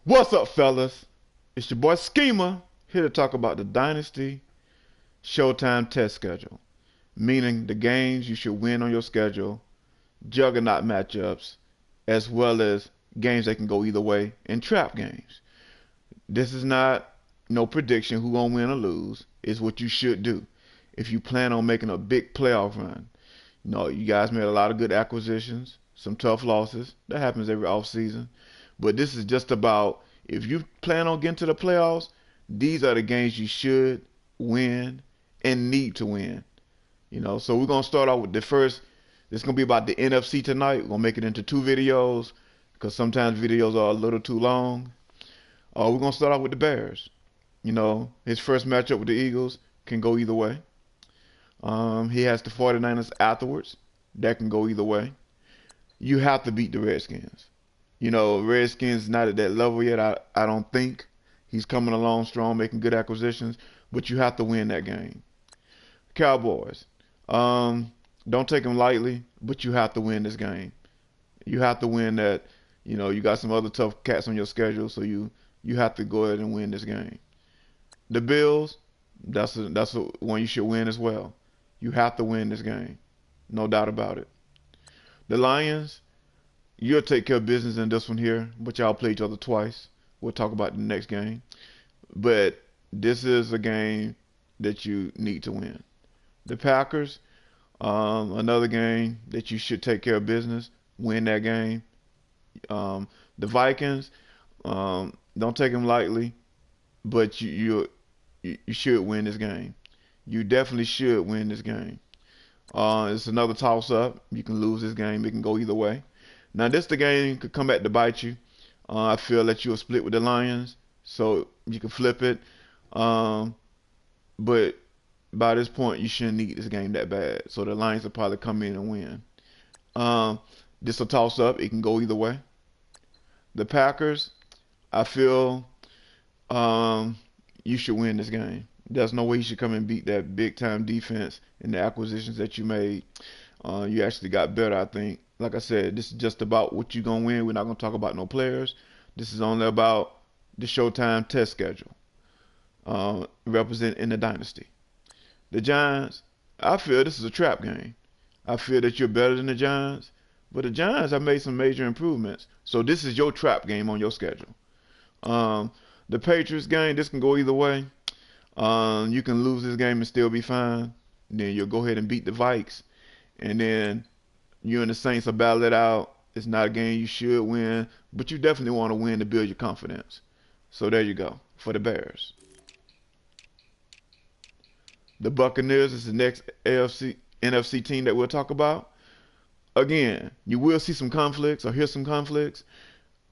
What's up, fellas? It's your boy Schema here to talk about the Dynasty Showtime test schedule, meaning the games you should win on your schedule, juggernaut matchups, as well as games that can go either way, and trap games. This is not no prediction who gonna win or lose. It's what you should do if you plan on making a big playoff run. You guys made a lot of good acquisitions, some tough losses. That happens every offseason. But this is just about if you plan on getting to the playoffs, these are the games you should win and need to win. So we're gonna start off with the first. It's gonna be about the NFC tonight. We're gonna make it into two videos because sometimes videos are a little too long. We're gonna start off with the Bears. His first matchup with the Eagles can go either way. He has the 49ers afterwards. That can go either way. You have to beat the Redskins. Redskins not at that level yet. I don't think he's coming along strong, making good acquisitions, but you have to win that game. Cowboys, don't take them lightly, but you have to win this game. You have to win that. You got some other tough cats on your schedule, so you have to go ahead and win this game. The Bills, that's one you should win as well. You have to win this game, no doubt about it. The Lions, you'll take care of business in this one here, but y'all play each other twice. We'll talk about the next game. But this is a game that you need to win. The Packers, another game that you should take care of business, win that game. The Vikings, don't take them lightly, but you should win this game. You definitely should win this game. It's another toss-up. You can lose this game. It can go either way. Now, the game could come back to bite you. I feel that you'll split with the Lions, so you can flip it. But by this point, you shouldn't need this game that bad. So the Lions will probably come in and win. This a toss-up. It can go either way. The Packers, I feel you should win this game. There's no way you should come and beat that big-time defense and the acquisitions that you made. You actually got better, I think. Like I said, this is just about what you're going to win. We're not going to talk about no players. This is only about the Showtime test schedule representing the Dynasty. The Giants, I feel this is a trap game. I feel that you're better than the Giants, but the Giants have made some major improvements. So this is your trap game on your schedule. The Patriots game, this can go either way. You can lose this game and still be fine. Then you'll go ahead and beat the Vikes. And then you and the Saints will battle it out. It's not a game you should win, but you definitely want to win to build your confidence. So there you go for the Bears. The Buccaneers is the next NFC team that we'll talk about. Again, you will see some conflicts or hear some conflicts.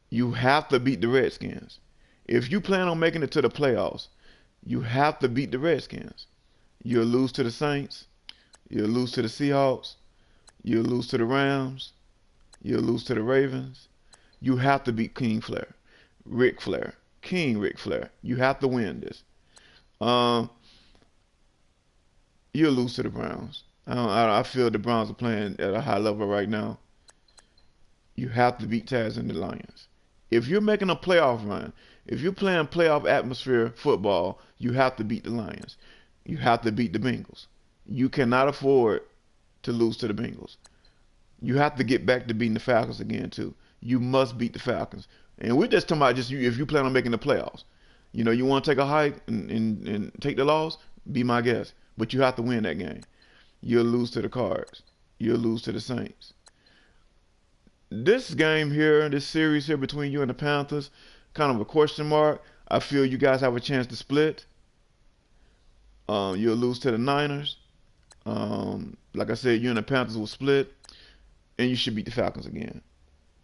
You have to beat the Redskins. If you plan on making it to the playoffs, you have to beat the Redskins. You'll lose to the Saints. You'll lose to the Seahawks. You'll lose to the Rams. You'll lose to the Ravens. You have to beat King Ric Flair. You have to win this. You'll lose to the Browns. I feel the Browns are playing at a high level right now. You have to beat Taz and the Lions. If you're making a playoff run, if you're playing playoff atmosphere football, you have to beat the Lions. You have to beat the Bengals. You cannot afford to lose to the Bengals. You have to get back to beating the Falcons again too. You must beat the Falcons. And we're just talking about just if you plan on making the playoffs. You want to take a hike and take the loss, be my guest. But you have to win that game. You'll lose to the Cards. You'll lose to the Saints. This game here, this series here between you and the Panthers, kind of a question mark. I feel you guys have a chance to split. You'll lose to the Niners. Like I said, you and the Panthers will split, and you should beat the Falcons again.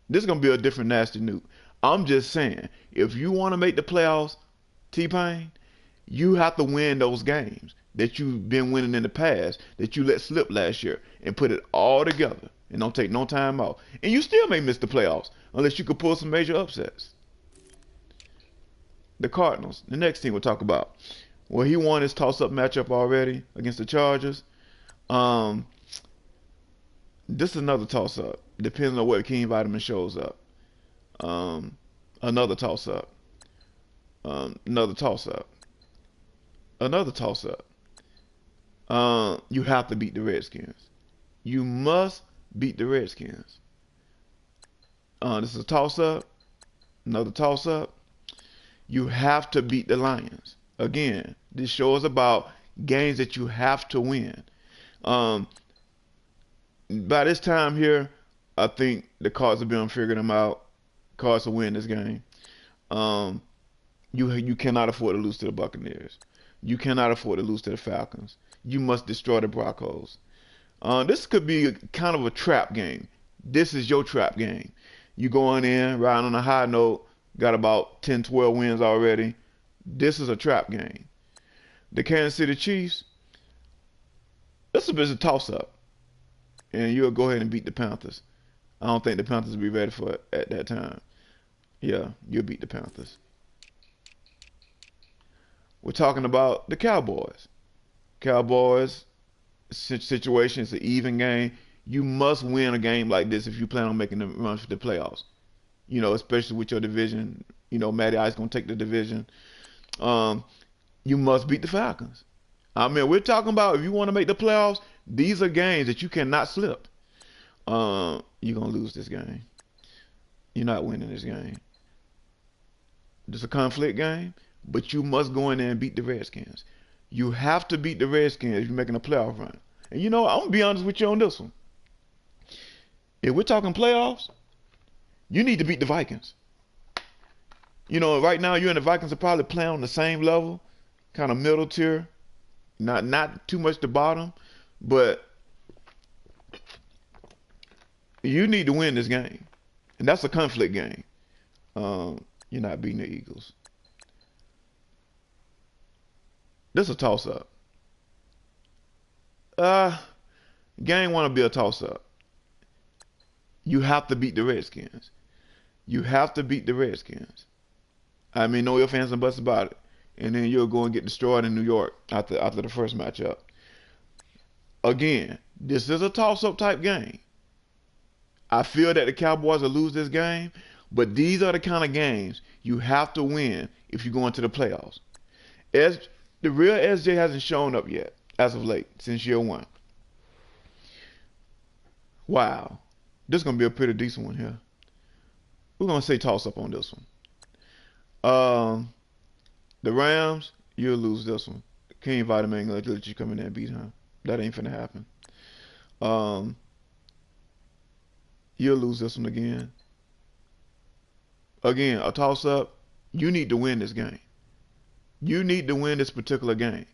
This is going to be a different nasty nuke. I'm just saying, if you want to make the playoffs, T-Pain, you have to win those games that you've been winning in the past, that you let slip last year, and put it all together. And don't take no time off. And you still may miss the playoffs unless you could pull some major upsets. The Cardinals, the next team we'll talk about. Well, he won his toss-up matchup already against the Chargers. This is another toss-up, depending on what King Vitamin shows up. Another toss-up. Another toss-up. Another toss-up. You have to beat the Redskins. You must beat the Redskins. This is a toss-up. Another toss-up. You have to beat the Lions. Again, this show is about games that you have to win. By this time here, I think the Cards have been figuring them out. Cards will win this game. You cannot afford to lose to the Buccaneers. You cannot afford to lose to the Falcons. You must destroy the Broncos. This could be kind of a trap game. This is your trap game. You going in, riding on a high note, got about 10, 12 wins already. This is a trap game. The Kansas City Chiefs, this is a toss-up. And you'll go ahead and beat the Panthers. I don't think the Panthers will be ready for it at that time. Yeah, you'll beat the Panthers. We're talking about the Cowboys. Cowboys situation is an even game. You must win a game like this if you plan on making the run for the playoffs. You know, especially with your division. You know, Matty Ice gonna take the division. You must beat the Falcons. I mean, we're talking about if you want to make the playoffs, these are games that you cannot slip. You're gonna lose this game. You're not winning this game. This is a conflict game, but you must go in there and beat the Redskins. You have to beat the Redskins if you're making a playoff run. And you know, I'm gonna be honest with you on this one. If we're talking playoffs, you need to beat the Vikings. You know, right now you and the Vikings are probably playing on the same level, kind of middle tier, not too much the bottom, but you need to win this game, and that's a conflict game. You're not beating the Eagles. This is a toss-up. Game one will be a toss-up. You have to beat the Redskins. You have to beat the Redskins. I mean, no ifs, ands, and buts about it. And then you'll go and get destroyed in New York after the first matchup. Again, this is a toss-up type game. I feel that the Cowboys will lose this game, but these are the kind of games you have to win if you go into the playoffs. The real SJ hasn't shown up yet, as of late, since year one. Wow. This is going to be a pretty decent one here. We're going to say toss-up on this one. The Rams, you'll lose this one. King Vitamin ain't going to let you come in there and beat him. That ain't finna happen. You'll lose this one again. Again, a toss-up. You need to win this game. You need to win this particular game.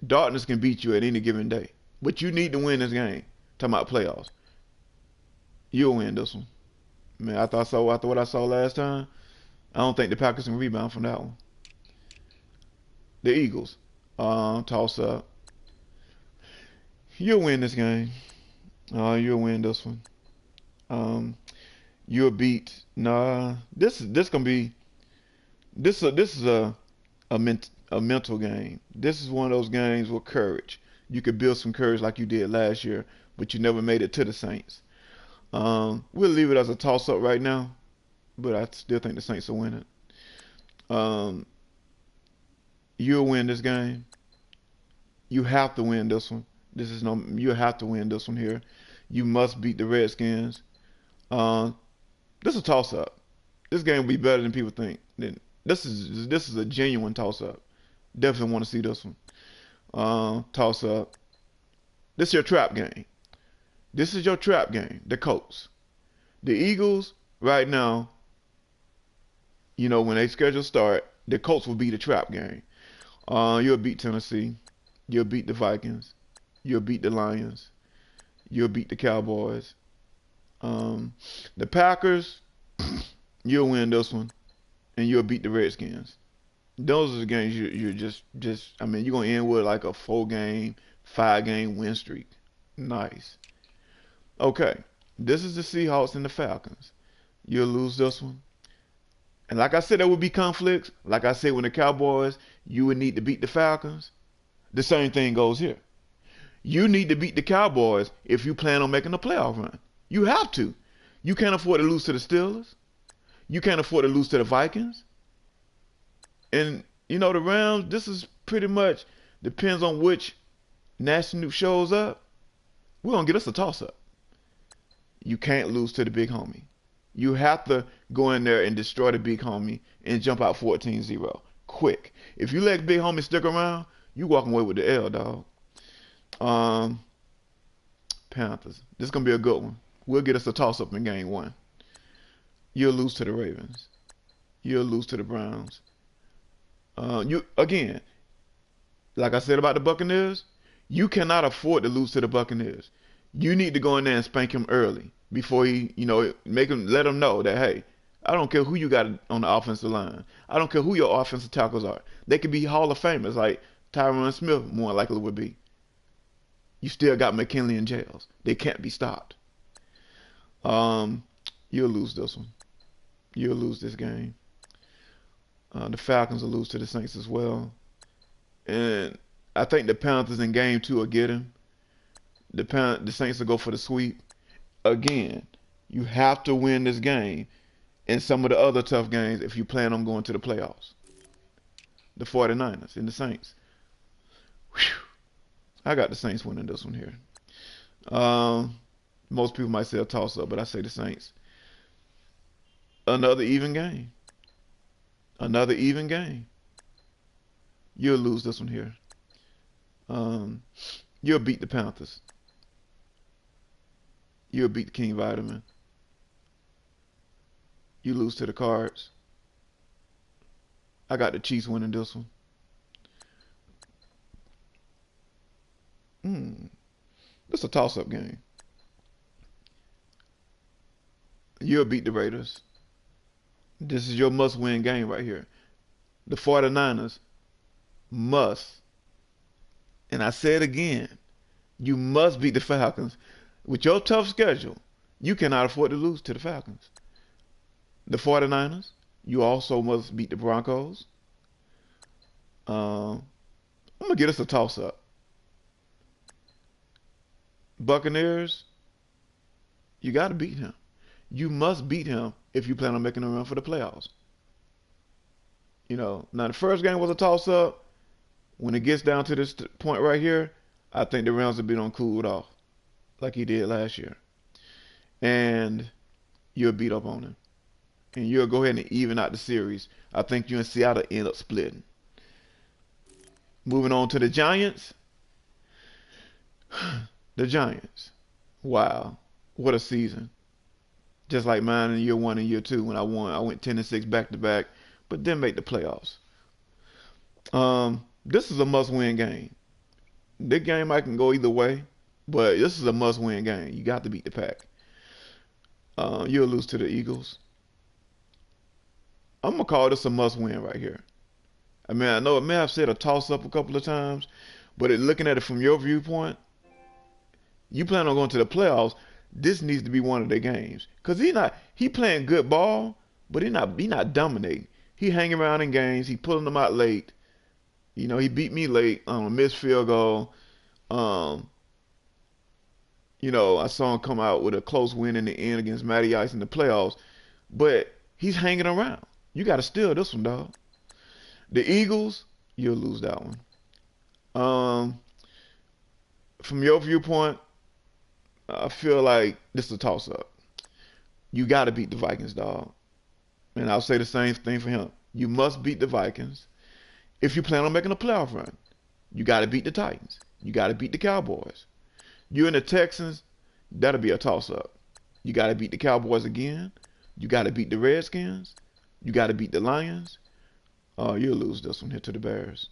Darkness can beat you at any given day. But you need to win this game. Talking about playoffs. You'll win this one. Man, after what I saw last time, I don't think the Packers can rebound from that one. The Eagles. Toss up. You'll win this game. You'll win this one. You'll beat. Nah. This is a mental game. This is one of those games with courage. You could build some courage like you did last year, but you never made it to the Saints. We'll leave it as a toss-up right now, but I still think the Saints will win it. You'll win this game. You have to win this one. You have to win this one here. You must beat the Redskins. This is a toss-up. This game will be better than people think. This is a genuine toss-up. Definitely want to see this one. Toss-up. This is your trap game. This is your trap game. The Colts. The Eagles, right now, you know, when they schedule start, the Colts will be the trap game. You'll beat Tennessee. You'll beat the Vikings. You'll beat the Lions. You'll beat the Cowboys. The Packers, you'll win this one. And you'll beat the Redskins. Those are the games you're just I mean, you're going to end with like a 4-game, 5-game win streak. Nice. Okay. This is the Seahawks and the Falcons. You'll lose this one. And like I said, there will be conflicts. Like I said, when the Cowboys, you would need to beat the Falcons. The same thing goes here. You need to beat the Cowboys if you plan on making a playoff run. You have to. You can't afford to lose to the Steelers. You can't afford to lose to the Vikings. And you know the Rams. This is pretty much depends on which national shows up. We're gonna get us a toss up. You can't lose to the big homie. You have to go in there and destroy the big homie and jump out 14-0 quick. If you let big homie stick around, you walking away with the L, dog. Um, Panthers. This is gonna be a good one. We'll get us a toss up in game one. You'll lose to the Ravens. You'll lose to the Browns. You again, like I said about the Buccaneers, you cannot afford to lose to the Buccaneers. You need to go in there and spank him early before he, make him let him know that hey, I don't care who you got on the offensive line. I don't care who your offensive tackles are. They could be Hall of Famers like Tyron Smith more likely would be. You still got McKinley and Jails. They can't be stopped. You'll lose this one. You'll lose this game. The Falcons will lose to the Saints as well. And I think the Panthers in game two will get him. The Saints will go for the sweep. Again, you have to win this game and some of the other tough games if you plan on going to the playoffs. The 49ers and the Saints. Whew. I got the Saints winning this one here. Most people might say a toss-up, but I say the Saints. Another even game. Another even game. You'll lose this one here. You'll beat the Panthers. You'll beat the King Vitamin. You lose to the Cards. I got the Chiefs winning this one. This is a toss-up game. You'll beat the Raiders. This is your must-win game right here. The 49ers must, and I say it again, you must beat the Falcons. With your tough schedule, you cannot afford to lose to the Falcons. The 49ers, you also must beat the Broncos. I'm going to get us a toss-up. Buccaneers, you got to beat him. You must beat him if you plan on making a run for the playoffs. Now the first game was a toss-up. When it gets down to this point right here, I think the Rams will be on cooled off like he did last year. And you'll beat up on him. And you'll go ahead and even out the series. I think you and Seattle end up splitting. Moving on to the Giants. The Giants. Wow. What a season. Just like mine in year one and year two when I won. I went 10-6 back-to-back, but didn't make the playoffs. This is a must-win game. This game I can go either way, but this is a must-win game. You got to beat the Pack. You'll lose to the Eagles. I'm going to call this a must-win right here. I mean, I know it may have said a toss-up a couple of times, but looking at it from your viewpoint, you plan on going to the playoffs, this needs to be one of their games. Because he playing good ball, but he not dominating. He hanging around in games. He pulling them out late. He beat me late on a missed field goal. I saw him come out with a close win in the end against Matty Ice in the playoffs. But he's hanging around. You got to steal this one, dog. The Eagles, you'll lose that one. From your viewpoint, I feel like this is a toss-up. You got to beat the Vikings, dog. And I'll say the same thing for him. You must beat the Vikings. If you plan on making a playoff run, you got to beat the Titans. You got to beat the Cowboys. You and the Texans, that'll be a toss-up. You got to beat the Cowboys again. You got to beat the Redskins. You got to beat the Lions. You'll lose this one here to the Bears.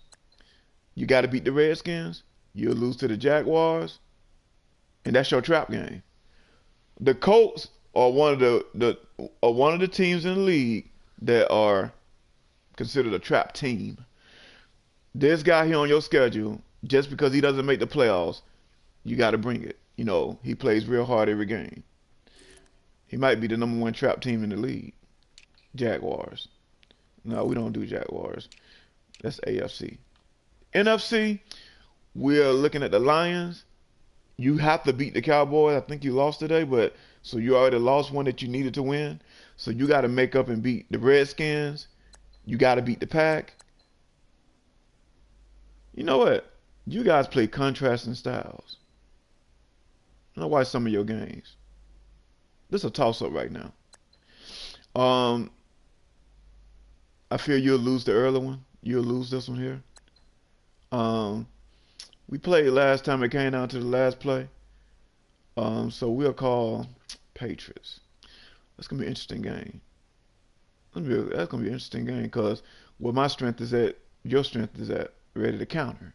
You got to beat the Redskins. You'll lose to the Jaguars. And that's your trap game. The Colts are one of the teams in the league that are considered a trap team. This guy here on your schedule, just because he doesn't make the playoffs, you got to bring it. He plays real hard every game. He might be the number one trap team in the league. Jaguars. No, we don't do Jaguars. That's AFC. NFC, we're looking at the Lions. You have to beat the Cowboys. I think you lost today, so you already lost one that you needed to win. So you got to make up and beat the Redskins. You got to beat the Pack. You know what? You guys play contrasting styles. I watch some of your games. This is a toss-up right now. Um, I fear you'll lose the early one. You'll lose this one here. Um, we played last time. It came down to the last play. So we'll call Patriots. That's gonna be an interesting game. That's gonna be an interesting game because where my strength is at, your strength is at, ready to counter.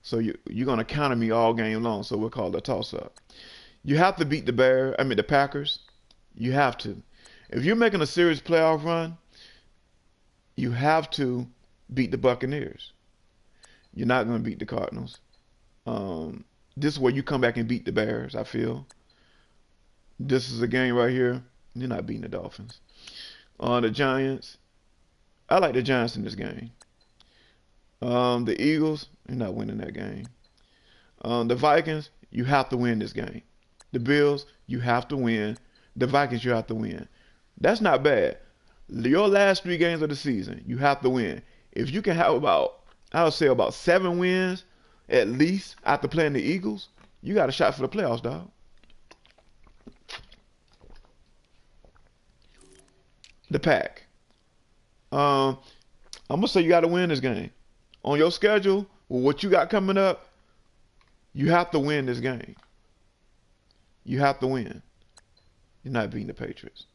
So you're gonna counter me all game long. So we'll call it a toss-up. You have to beat the Packers. You have to. If you're making a serious playoff run, you have to beat the Buccaneers. You're not going to beat the Cardinals. This is where you come back and beat the Bears, I feel. This is a game right here. You're not beating the Dolphins. The Giants. I like the Giants in this game. The Eagles, you're not winning that game. The Vikings, you have to win this game. The Bills, you have to win. The Vikings, you have to win. That's not bad. Your last 3 games of the season, you have to win. If you can have I would say about 7 wins at least after playing the Eagles, you got a shot for the playoffs, dog. The Pack. I'm gonna say you got to win this game. On your schedule, with what you got coming up, you have to win this game. You have to win. You're not beating the Patriots.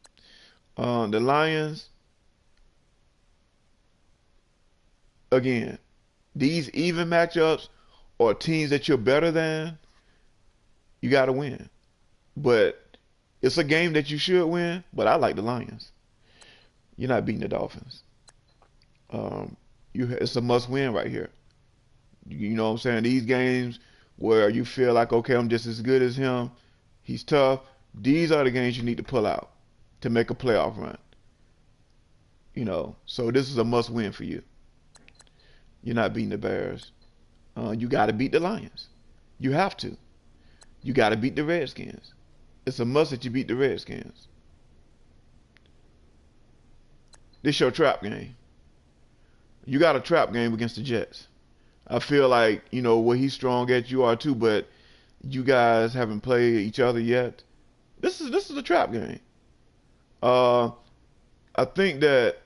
The Lions, again, these even matchups or teams that you're better than, you got to win. But it's a game that you should win, but I like the Lions. You're not beating the Dolphins. It's a must win right here. You know what I'm saying? These games where you feel like, okay, I'm just as good as him, he's tough. These are the games you need to pull out to make a playoff run. So this is a must win for you. You're not beating the Bears. You got to beat the Lions. You have to. You got to beat the Redskins. It's a must that you beat the Redskins. This your trap game. You got a trap game against the Jets. I feel like, where he's strong at, you are too, but you guys haven't played each other yet. This is a trap game. I think that,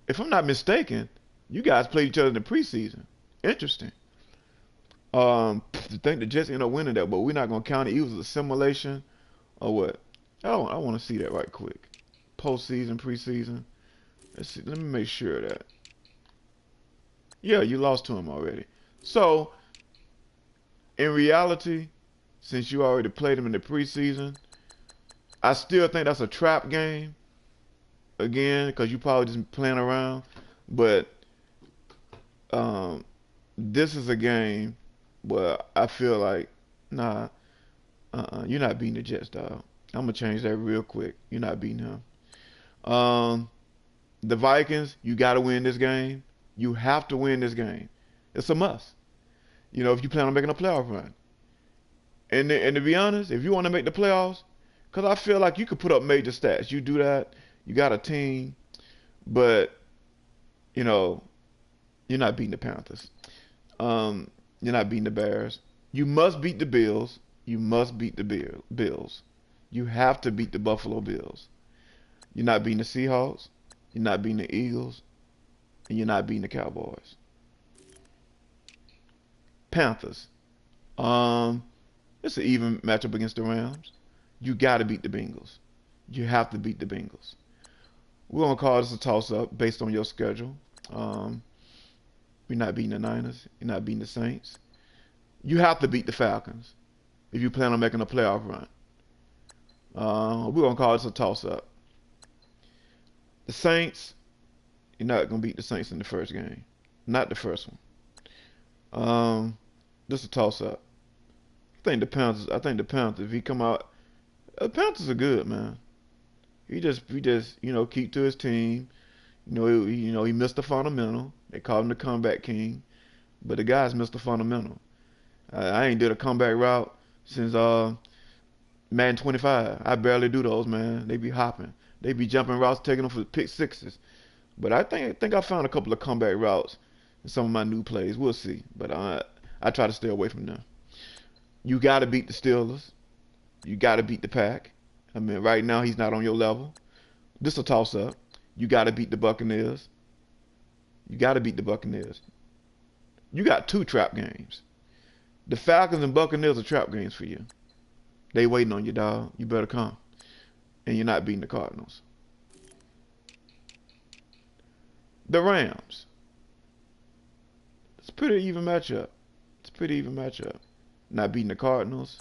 if I'm not mistaken, you guys played each other in the preseason. Interesting. I think the Jets end up winning that, but we're not gonna count it. It was a simulation or what? I want to see that right quick. Postseason, preseason. Let's see. Let me make sure that. Yeah, you lost to him already. So, in reality, since you already played him in the preseason, I still think that's a trap game. Again, because you probably just playing around. But this is a game where I feel like, nah, you're not beating the Jets, dog. I'm going to change that real quick. You're not beating him. The Vikings, you got to win this game. You have to win this game. It's a must. If you plan on making a playoff run. And to be honest, if you want to make the playoffs, because I feel like you could put up major stats. You do that. You got a team. But, you're not beating the Panthers. You're not beating the Bears. You must beat the Bills. You must beat the Bills. You have to beat the Buffalo Bills. You're not beating the Seahawks. You're not beating the Eagles. And you're not beating the Cowboys. Panthers. It's an even matchup against the Rams. You got to beat the Bengals. You have to beat the Bengals. We're going to call this a toss-up based on your schedule. You're not beating the Niners. You're not beating the Saints. You have to beat the Falcons if you plan on making a playoff run. We're going to call this a toss-up. The Saints, you're not going to beat the Saints in the first game. Not the first one. This is a toss-up. I think the Panthers, if he come out, the Panthers are good, man. He just keep to his team. He missed the fundamental. They called him the comeback king, but the guy's missed the fundamental. I ain't did a comeback route since Madden 25. I barely do those, man. They be hopping. They be jumping routes, taking them for pick sixes. But I think I found a couple of comeback routes some of my new plays. We'll see, but I try to stay away from them. You got to beat the Steelers. You got to beat the Pack. I mean, right now he's not on your level. This is a toss-up. You got to beat the Buccaneers. You got to beat the Buccaneers. You got two trap games. The Falcons and Buccaneers are trap games for you. They waiting on you, dog. You better come. And you're not beating the Cardinals. The Rams. It's a pretty even matchup. It's a pretty even matchup. Not beating the Cardinals.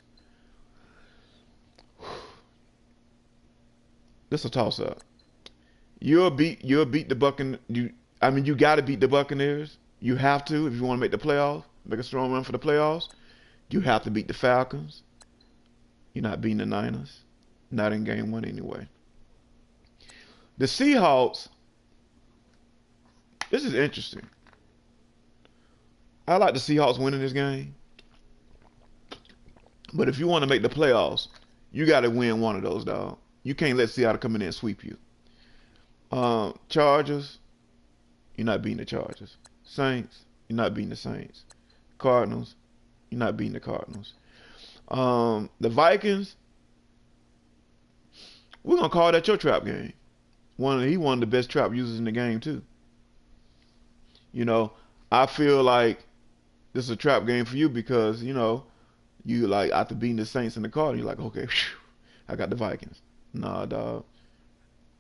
This is a toss-up. You'll beat the Buccaneers. You got to beat the Buccaneers. You have to if you want to make the playoffs, make a strong run for the playoffs. You have to beat the Falcons. You're not beating the Niners. Not in game one anyway. The Seahawks. This is interesting. I like the Seahawks winning this game. But if you want to make the playoffs, you got to win one of those, dog. You can't let Seattle come in there and sweep you. Chargers, you're not beating the Chargers. Saints, you're not beating the Saints. Cardinals, you're not beating the Cardinals. The Vikings, we're gonna call that your trap game. He one of the best trap users in the game too. You know, I feel like this is a trap game for you because you like after beating the Saints and the Cardinals, you're like, okay, whew, I got the Vikings. Nah, dog.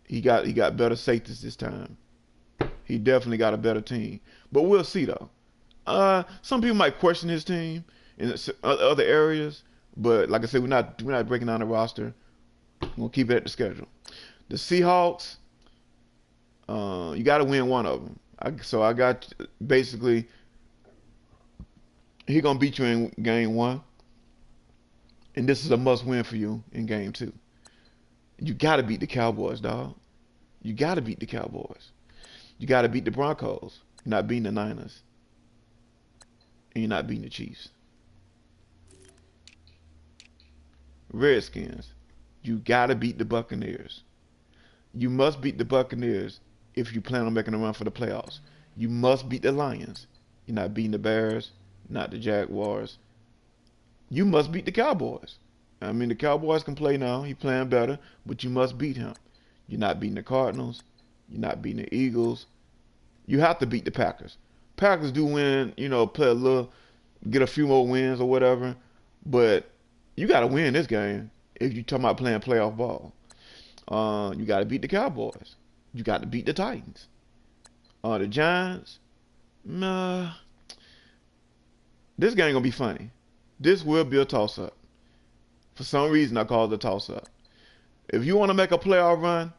He got better safeties this time. He definitely got a better team. But we'll see though. Some people might question his team in other areas, but like I said, we're not breaking down the roster. We're gonna keep it at the schedule. The Seahawks, you got to win one of them. So I got basically he gonna beat you in game one, and this is a must win for you in game two. You got to beat the Cowboys, dog. You got to beat the Cowboys. You got to beat the Broncos. You're not beating the Niners. And you're not beating the Chiefs. Redskins. You got to beat the Buccaneers. You must beat the Buccaneers if you plan on making a run for the playoffs. You must beat the Lions. You're not beating the Bears, not the Jaguars. You must beat the Cowboys. I mean, the Cowboys can play now. He's playing better, but you must beat him. You're not beating the Cardinals. You're not beating the Eagles. You have to beat the Packers. Packers do win, play a little, get a few more wins or whatever, but you got to win this game if you're talking about playing playoff ball. You got to beat the Cowboys. You got to beat the Titans. The Giants, nah. This game going to be funny. This will be a toss-up. For some reason, I call it a toss-up. If you want to make a playoff run,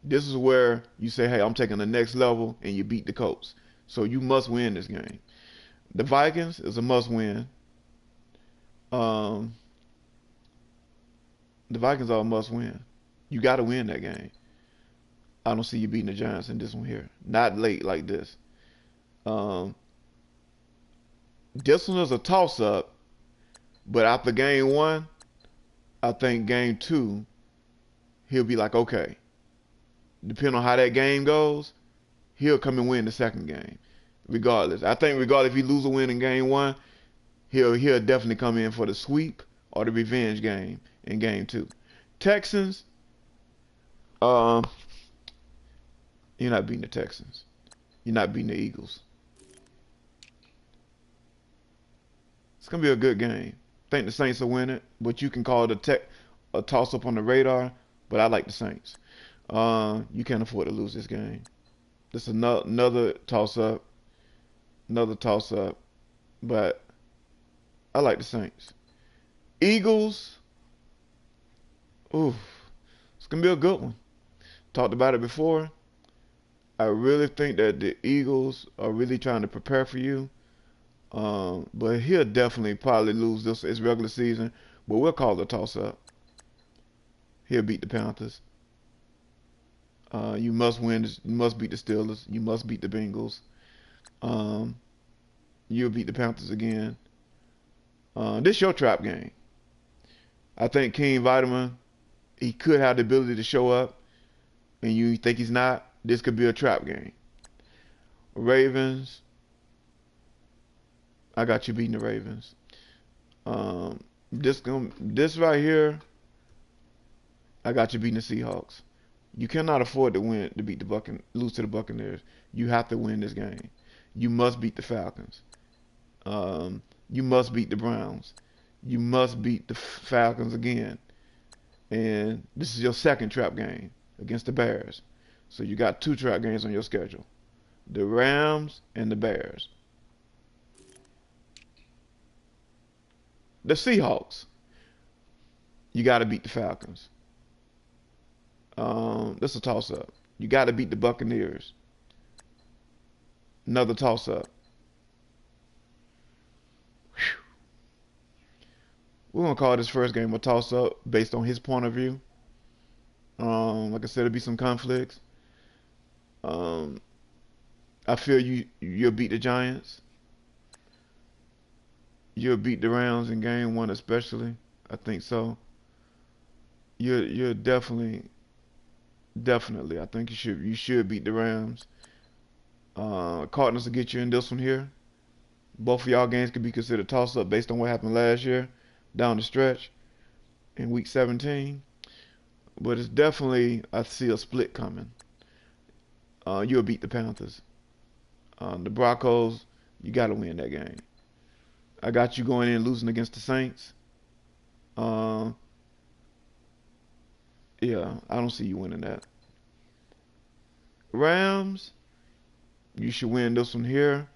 this is where you say, hey, I'm taking the next level, and you beat the Colts. So you must win this game. The Vikings is a must-win. The Vikings are a must-win. You got to win that game. I don't see you beating the Giants in this one here. Not late like this. This one is a toss-up, but after game one, I think game two, he'll be like, okay, depending on how that game goes, he'll come and win the second game. Regardless. I think regardless if he lose or win in game one, he'll definitely come in for the sweep or the revenge game in game two. Texans, you're not beating the Texans. You're not beating the Eagles. It's going to be a good game. I think the Saints will win it, but you can call it a toss-up on the radar, but I like the Saints. You can't afford to lose this game. This is another toss-up, but I like the Saints. Eagles, ooh, it's going to be a good one. Talked about it before. I really think that the Eagles are really trying to prepare for you. But he'll definitely probably lose his regular season. But we'll call it a toss-up. He'll beat the Panthers. You must win. You must beat the Steelers. You must beat the Bengals. You'll beat the Panthers again. This is your trap game. I think King Vitamin, he could have the ability to show up, and you think he's not. This could be a trap game. Ravens, I got you beating the Ravens. This right here, I got you beating the Seahawks. You cannot afford to lose to the Buccaneers. You have to win this game. You must beat the Falcons. You must beat the Browns. You must beat the Falcons again. And this is your second trap game against the Bears. So you got 2 trap games on your schedule. The Rams and the Bears. The Seahawks. You got to beat the Falcons. That's a toss-up. You got to beat the Buccaneers. Another toss-up. We're going to call this first game a toss-up based on his point of view. Like I said, there'll be some conflicts. I feel you'll beat the Giants. You'll beat the Rams in game 1 especially. I think so. You're definitely. I think you should beat the Rams. Cardinals will get you in this one here. Both of y'all games could be considered toss-up based on what happened last year down the stretch in week 17. But it's definitely, I see a split coming. You'll beat the Panthers. The Broncos, you got to win that game. I got you going in losing against the Saints. Yeah, I don't see you winning that. Rams, you should win this one here.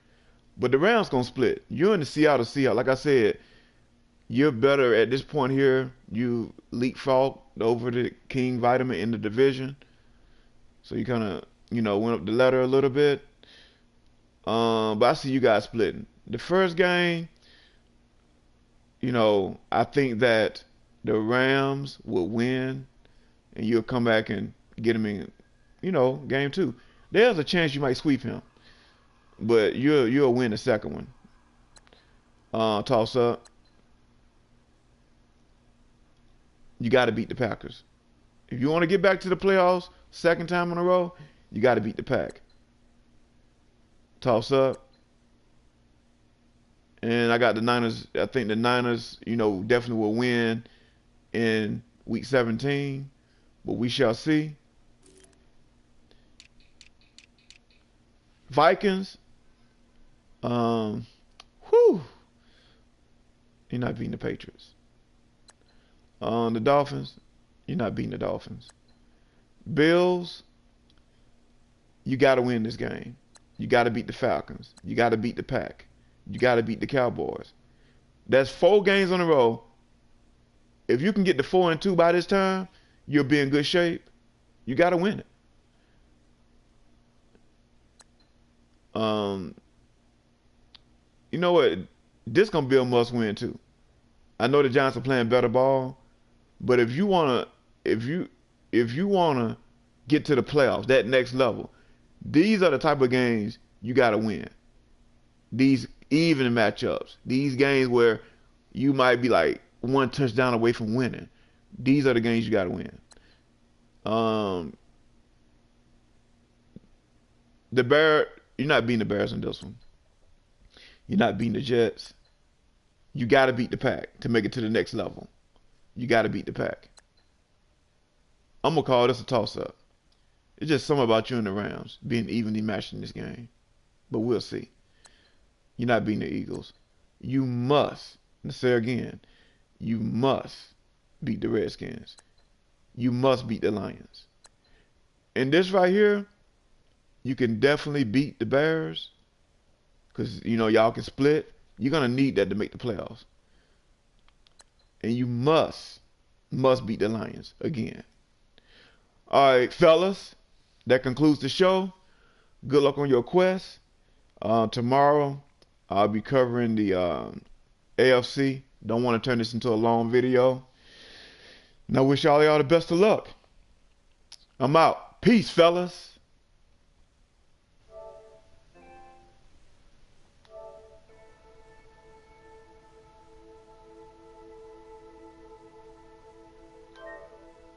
But the Rams going to split. You're in the Seattle Seahawks. Like I said, you're better at this point here. You leapfrogged over the King Vitamin in the division. So you kind of, went up the ladder a little bit. But I see you guys splitting. The first game, I think that the Rams will win. And you'll come back and get him in, game 2. There's a chance you might sweep him. But you'll win the second one. Toss up. You got to beat the Packers. If you want to get back to the playoffs, second time in a row, you got to beat the Pack. Toss up. And I got the Niners. I think the Niners, definitely will win in week 17. But we shall see. Vikings. You're not beating the Patriots. The Dolphins. You're not beating the Dolphins. Bills. You got to win this game. You got to beat the Falcons. You got to beat the Pack. You got to beat the Cowboys. That's 4 games in a row. If you can get to 4-2 by this time, you'll be in good shape. You got to win it. You know what? This gonna be a must-win too. I know the Giants are playing better ball, but if you wanna get to the playoffs, that next level, these are the type of games you gotta win. These even matchups, these games where you might be like 1 touchdown away from winning. These are the games you gotta win. You're not beating the Bears in this one. You're not beating the Jets. You got to beat the Pack to make it to the next level. You got to beat the Pack. I'm going to call this a toss-up. It's just something about you and the Rams being evenly matched in this game. But we'll see. You're not beating the Eagles. You must, let's say again, you must beat the Redskins. You must beat the Lions. And this right here, you can definitely beat the Bears because, y'all can split. You're going to need that to make the playoffs. And you must beat the Lions again. All right, fellas, that concludes the show. Good luck on your quest. Tomorrow, I'll be covering the AFC. Don't want to turn this into a long video. And I wish y'all the best of luck. I'm out. Peace, fellas.